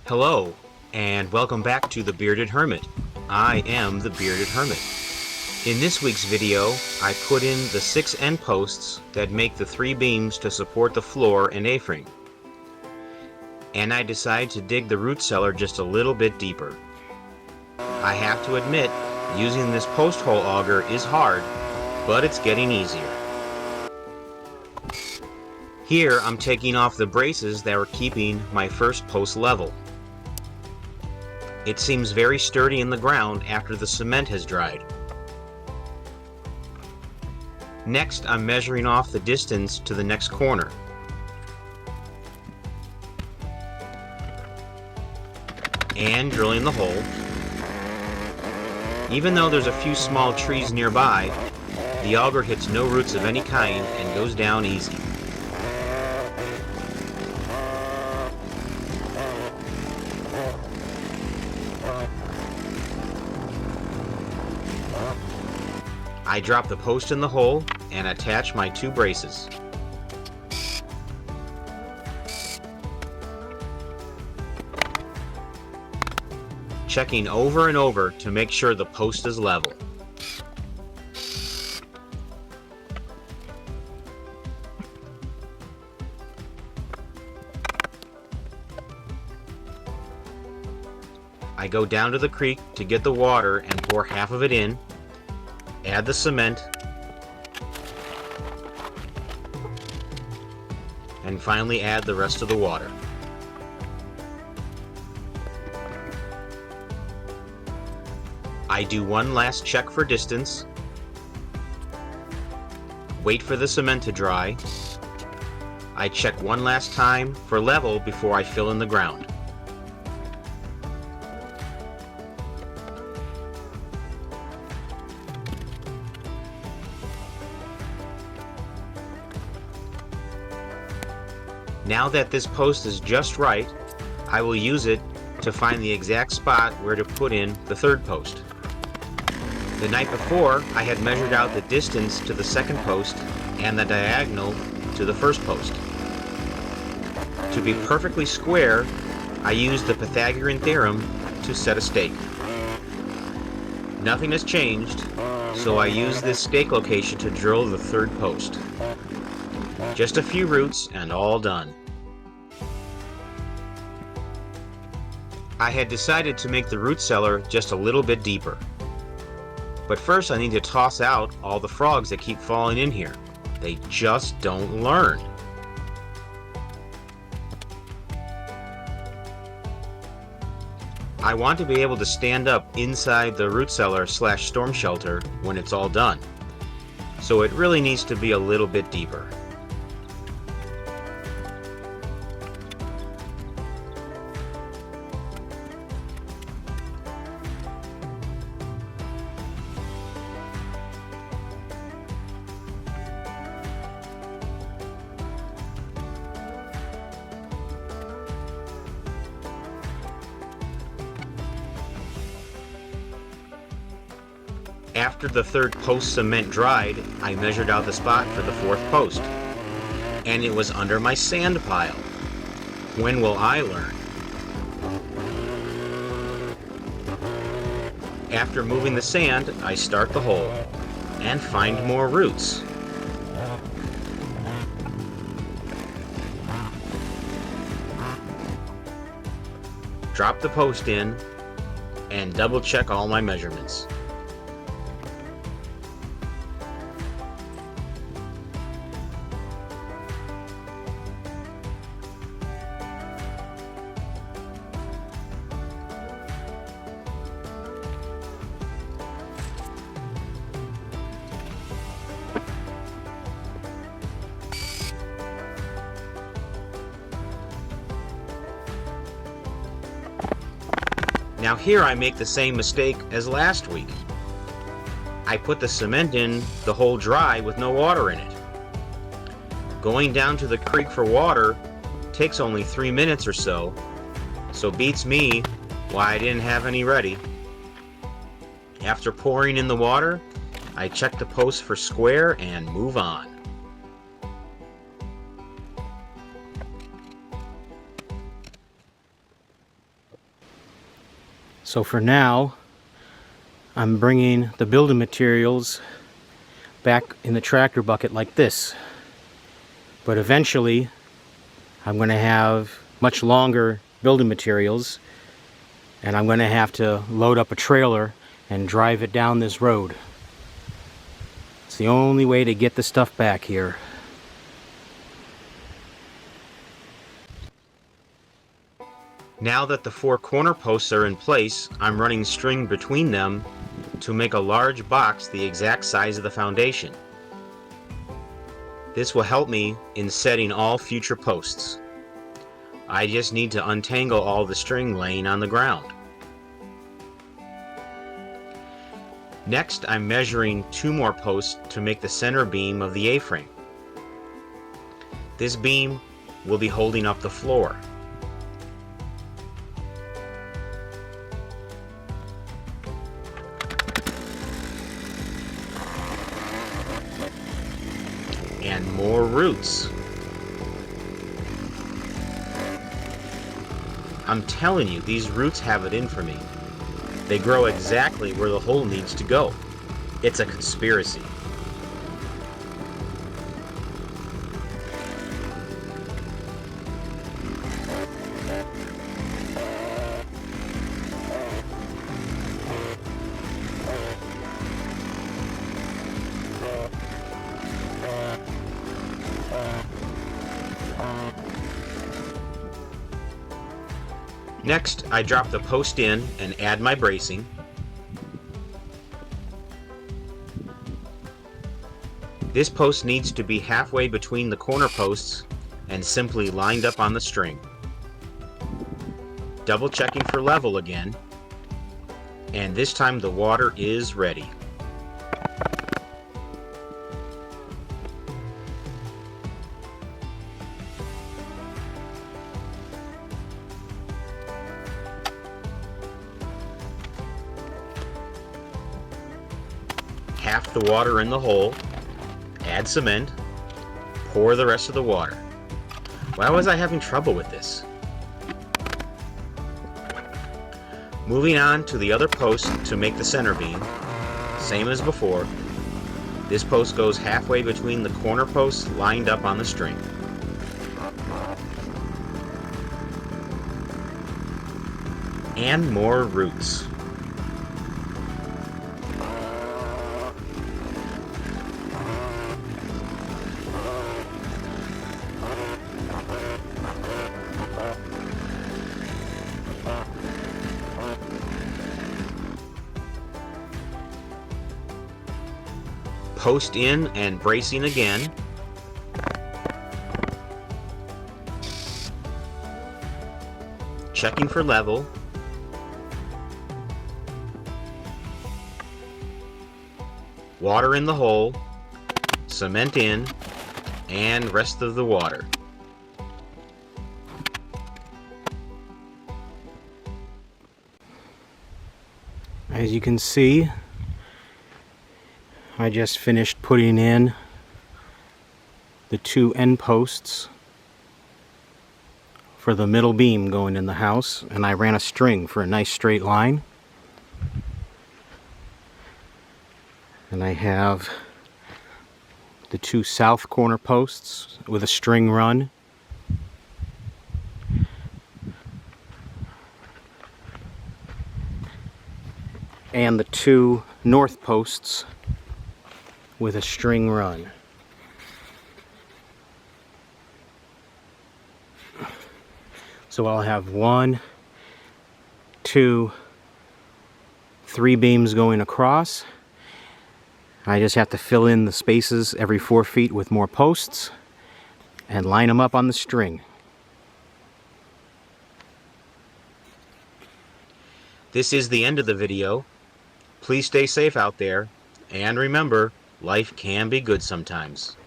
Hello, and welcome back to The Bearded Hermit. I am The Bearded Hermit. In this week's video, I put in the 6 end posts that make the 3 beams to support the floor and A-frame. And I decided to dig the root cellar just a little bit deeper. I have to admit, using this post hole auger is hard, but it's getting easier. Here I'm taking off the braces that were keeping my first post level. It seems very sturdy in the ground after the cement has dried. Next, I'm measuring off the distance to the next corner. And drilling the hole. Even though there's a few small trees nearby, the auger hits no roots of any kind and goes down easy. I drop the post in the hole and attach my 2 braces. Checking over and over to make sure the post is level. I go down to the creek to get the water and pour half of it in. Add the cement, and finally add the rest of the water. I do one last check for distance, wait for the cement to dry. I check one last time for level before I fill in the ground. Now that this post is just right, I will use it to find the exact spot where to put in the 3rd post. The night before, I had measured out the distance to the 2nd post and the diagonal to the 1st post. To be perfectly square, I used the Pythagorean theorem to set a stake. Nothing has changed, so I use this stake location to drill the 3rd post. Just a few roots and all done. I had decided to make the root cellar just a little bit deeper. But first I need to toss out all the frogs that keep falling in here. They just don't learn. I want to be able to stand up inside the root cellar / storm shelter when it's all done. So it really needs to be a little bit deeper. After the 3rd post cement dried, I measured out the spot for the 4th post. And it was under my sand pile. When will I learn? After moving the sand, I start the hole and find more roots. Drop the post in and double check all my measurements. Now here I make the same mistake as last week. I put the cement in the hole dry with no water in it. Going down to the creek for water takes only 3 minutes or so beats me why I didn't have any ready. After pouring in the water, I check the post for square and move on. So for now, I'm bringing the building materials back in the tractor bucket like this. But eventually, I'm going to have much longer building materials, and I'm going to have to load up a trailer and drive it down this road. It's the only way to get the stuff back here. Now that the 4 corner posts are in place, I'm running string between them to make a large box the exact size of the foundation. This will help me in setting all future posts. I just need to untangle all the string laying on the ground. Next, I'm measuring 2 more posts to make the center beam of the A-frame. This beam will be holding up the floor. And more roots. I'm telling you, these roots have it in for me. They grow exactly where the hole needs to go. It's a conspiracy. Next, I drop the post in and add my bracing. This post needs to be halfway between the corner posts and simply lined up on the string. Double checking for level again, and this time the water is ready. Half the water in the hole, add cement, pour the rest of the water. Why was I having trouble with this? Moving on to the other post to make the center beam, same as before. This post goes halfway between the corner posts lined up on the string. And more roots. Post in and bracing again. Checking for level. Water in the hole, cement in, and rest of the water. As you can see, I just finished putting in the 2 end posts for the middle beam going in the house, and I ran a string for a nice straight line. And I have the 2 south corner posts with a string run. And the 2 north posts with a string run. So I'll have 1, 2, 3 beams going across. I just have to fill in the spaces every 4 feet with more posts and line them up on the string. This is the end of the video. Please stay safe out there, and remember, life can be good sometimes.